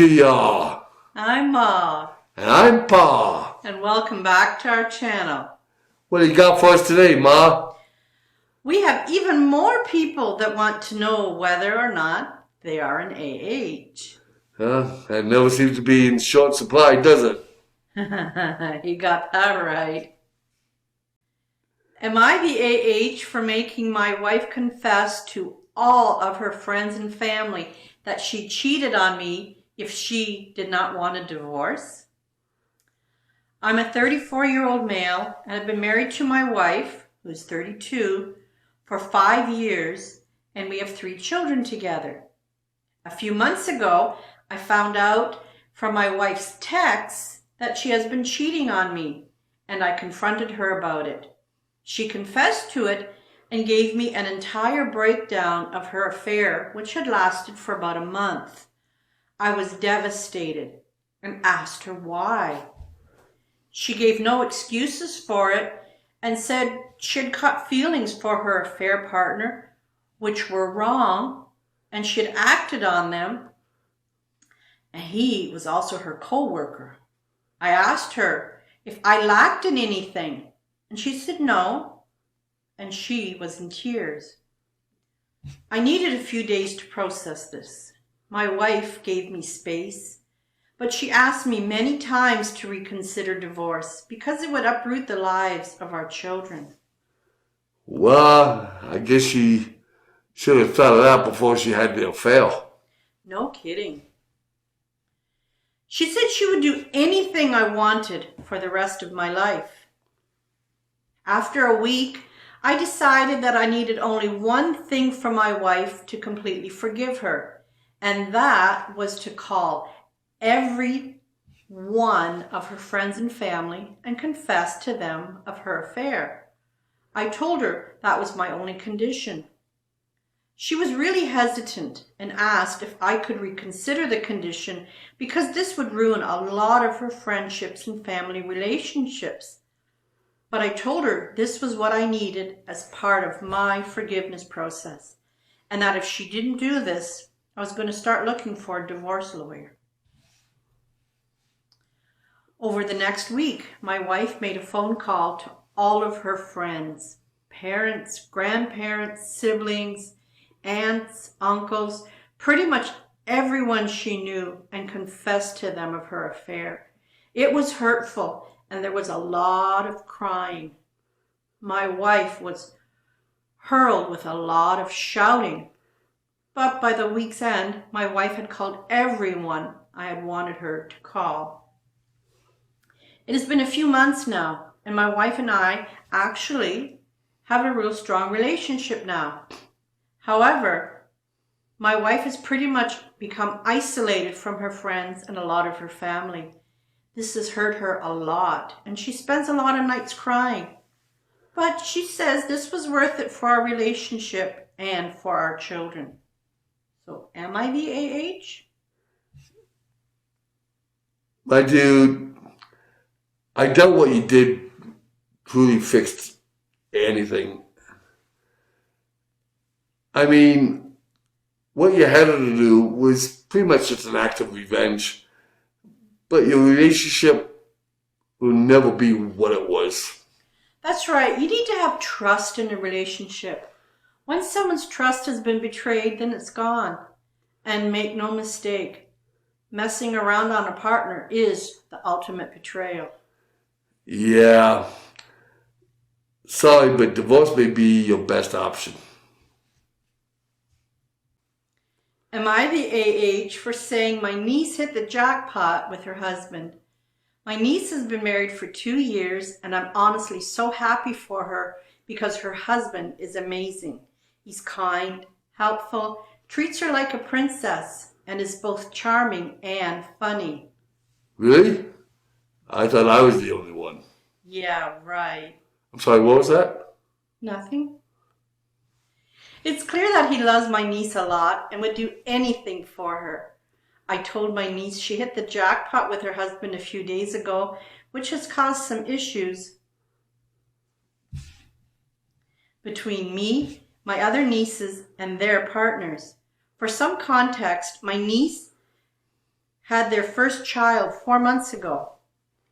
to y'all. I'm Ma. And I'm Pa. And welcome back to our channel. What do you got for us today, Ma? We have even more people that want to know whether or not they are an AH. That never seems to be in short supply, does it? You got that right. Am I the AH for making my wife confess to all of her friends and family that she cheated on me if she did not want a divorce? I'm a 34-year-old male and have been married to my wife, who's 32, for 5 years, and we have 3 children together. A few months ago, I found out from my wife's texts that she has been cheating on me, and I confronted her about it. She confessed to it and gave me an entire breakdown of her affair, which had lasted for about a month. I was devastated and asked her why. She gave no excuses for it and said she'd caught feelings for her affair partner, which were wrong, and she'd acted on them, and he was also her co-worker. I asked her if I lacked in anything, and she said no, and she was in tears. I needed a few days to process this. My wife gave me space, but she asked me many times to reconsider divorce because it would uproot the lives of our children. Well, I guess she should have thought of that before she had the affair. No kidding. She said she would do anything I wanted for the rest of my life. After a week, I decided that I needed only one thing from my wife to completely forgive her, and that was to call every one of her friends and family and confess to them of her affair. I told her that was my only condition. She was really hesitant and asked if I could reconsider the condition because this would ruin a lot of her friendships and family relationships. But I told her this was what I needed as part of my forgiveness process, and that if she didn't do this, I was going to start looking for a divorce lawyer. Over the next week, my wife made a phone call to all of her friends, parents, grandparents, siblings, aunts, uncles, pretty much everyone she knew, and confessed to them of her affair. It was hurtful, and there was a lot of crying. My wife was hurled with a lot of shouting. But by the week's end, my wife had called everyone I had wanted her to call. It has been a few months now, and my wife and I actually have a real strong relationship now. However, my wife has pretty much become isolated from her friends and a lot of her family. This has hurt her a lot, and she spends a lot of nights crying. But she says this was worth it for our relationship and for our children. So, am I the AH? My dude, I doubt what you did truly fixed anything. I mean, what you had to do was pretty much just an act of revenge. But your relationship will never be what it was. That's right. You need to have trust in a relationship. Once someone's trust has been betrayed, then it's gone. And make no mistake, messing around on a partner is the ultimate betrayal. Yeah. Sorry, but divorce may be your best option. Am I the AH for saying my niece hit the jackpot with her husband? My niece has been married for 2 years, and I'm honestly so happy for her because her husband is amazing. He's kind, helpful, treats her like a princess, and is both charming and funny. Really? I thought I was the only one. Yeah, right. I'm sorry, what was that? Nothing. It's clear that he loves my niece a lot and would do anything for her. I told my niece she hit the jackpot with her husband a few days ago, which has caused some issues between me, my other nieces, and their partners. For some context, my niece had their first child 4 months ago.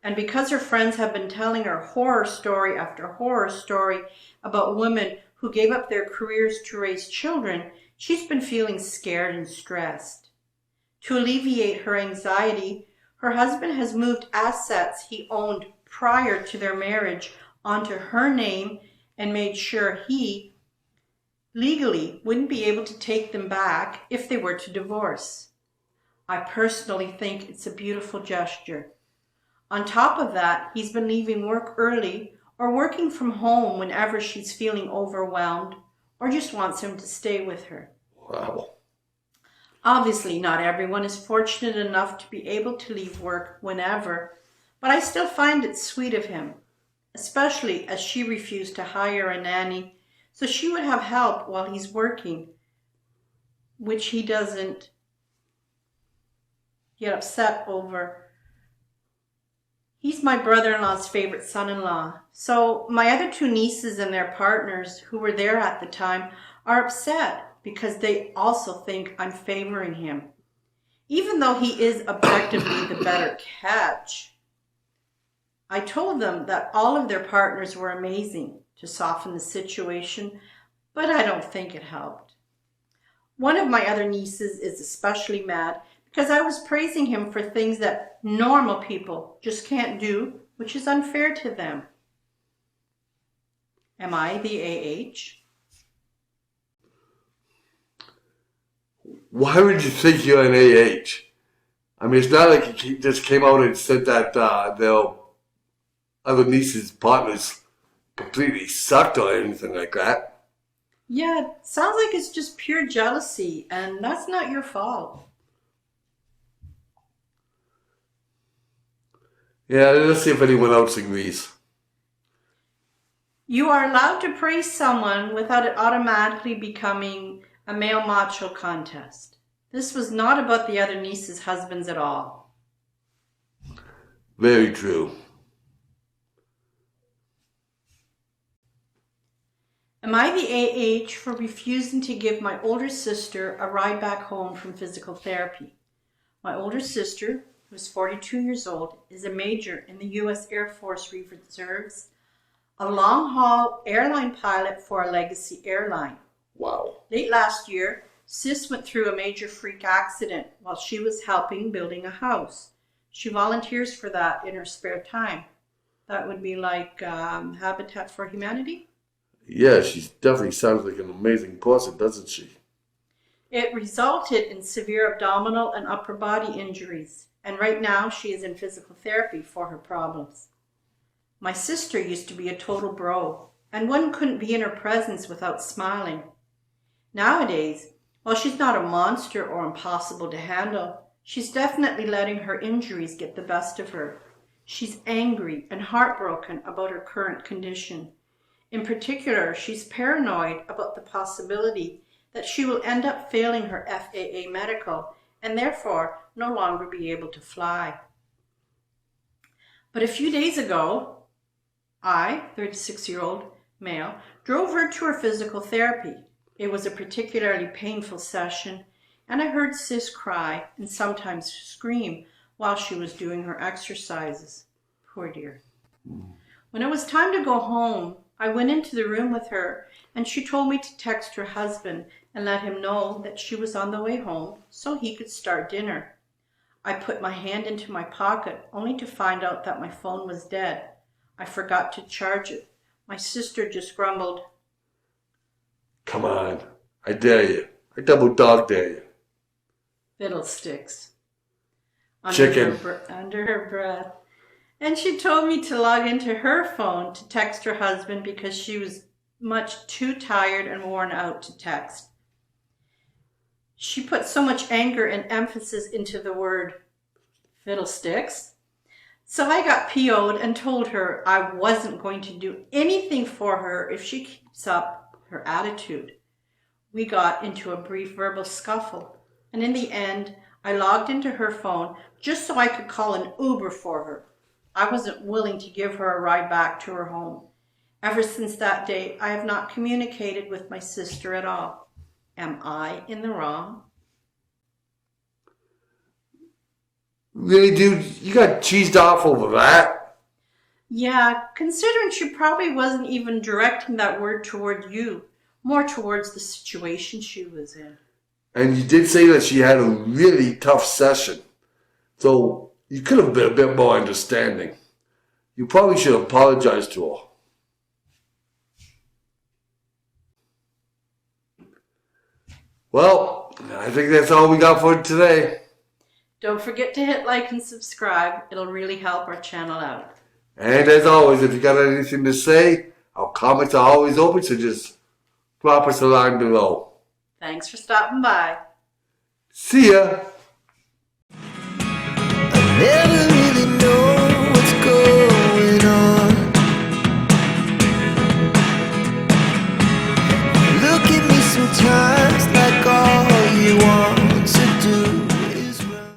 And because her friends have been telling her horror story after horror story about women who gave up their careers to raise children, she's been feeling scared and stressed. To alleviate her anxiety, her husband has moved assets he owned prior to their marriage onto her name and made sure he legally wouldn't be able to take them back if they were to divorce. I personally think it's a beautiful gesture. On top of that, he's been leaving work early or working from home whenever she's feeling overwhelmed or just wants him to stay with her. Wow. Obviously, not everyone is fortunate enough to be able to leave work whenever, but I still find it sweet of him, especially as she refused to hire a nanny so she would have help while he's working, which he doesn't get upset over. He's my brother-in-law's favorite son-in-law. So my other two nieces and their partners who were there at the time are upset because they also think I'm favoring him, even though he is objectively the better catch. I told them that all of their partners were amazing to soften the situation, but I don't think it helped. One of my other nieces is especially mad because I was praising him for things that normal people just can't do, which is unfair to them. Am I the AH? Why would you think you're an AH? I mean, it's not like he just came out and said that their other niece's partners completely sucked or anything like that. Yeah, it sounds like it's just pure jealousy, and that's not your fault. Yeah, let's see if anyone else agrees. You are allowed to praise someone without it automatically becoming a male macho contest. This was not about the other niece's husbands at all. Very true. Am I the AH for refusing to give my older sister a ride back home from physical therapy? My older sister, who's 42 years old, is a major in the U.S. Air Force Reserves, a long-haul airline pilot for a legacy airline. Wow. Late last year, Sis went through a major freak accident while she was helping building a house. She volunteers for that in her spare time. That would be like Habitat for Humanity? Yeah, she definitely sounds like an amazing person, doesn't she? It resulted in severe abdominal and upper body injuries, and right now she is in physical therapy for her problems. My sister used to be a total bro, and one couldn't be in her presence without smiling. Nowadays, while she's not a monster or impossible to handle, she's definitely letting her injuries get the best of her. She's angry and heartbroken about her current condition. In particular, she's paranoid about the possibility that she will end up failing her FAA medical and therefore no longer be able to fly. But a few days ago, I, 36-year-old male, drove her to her physical therapy. It was a particularly painful session, and I heard Sis cry and sometimes scream while she was doing her exercises. Poor dear. When it was time to go home, I went into the room with her, and she told me to text her husband and let him know that she was on the way home so he could start dinner. I put my hand into my pocket only to find out that my phone was dead. I forgot to charge it. My sister just grumbled, Come on. I dare you. I double dog dare you. "Fiddlesticks," Chicken. under her breath. And she told me to log into her phone to text her husband because she was much too tired and worn out to text. She put so much anger and emphasis into the word fiddlesticks. So I got PO'd and told her I wasn't going to do anything for her if she keeps up her attitude. We got into a brief verbal scuffle, and in the end, I logged into her phone just so I could call an Uber for her. I wasn't willing to give her a ride back to her home. Ever since that day, I have not communicated with my sister at all. Am I in the wrong? Really, dude? You got cheesed off over that? Yeah, considering she probably wasn't even directing that word toward you, more towards the situation she was in. And you did say that she had a really tough session. So you could have been a bit more understanding. You probably should apologize to her. Well, I think that's all we got for today. Don't forget to hit like and subscribe. It'll really help our channel out. And as always, if you got anything to say, our comments are always open, so just drop us a line below. Thanks for stopping by. See ya!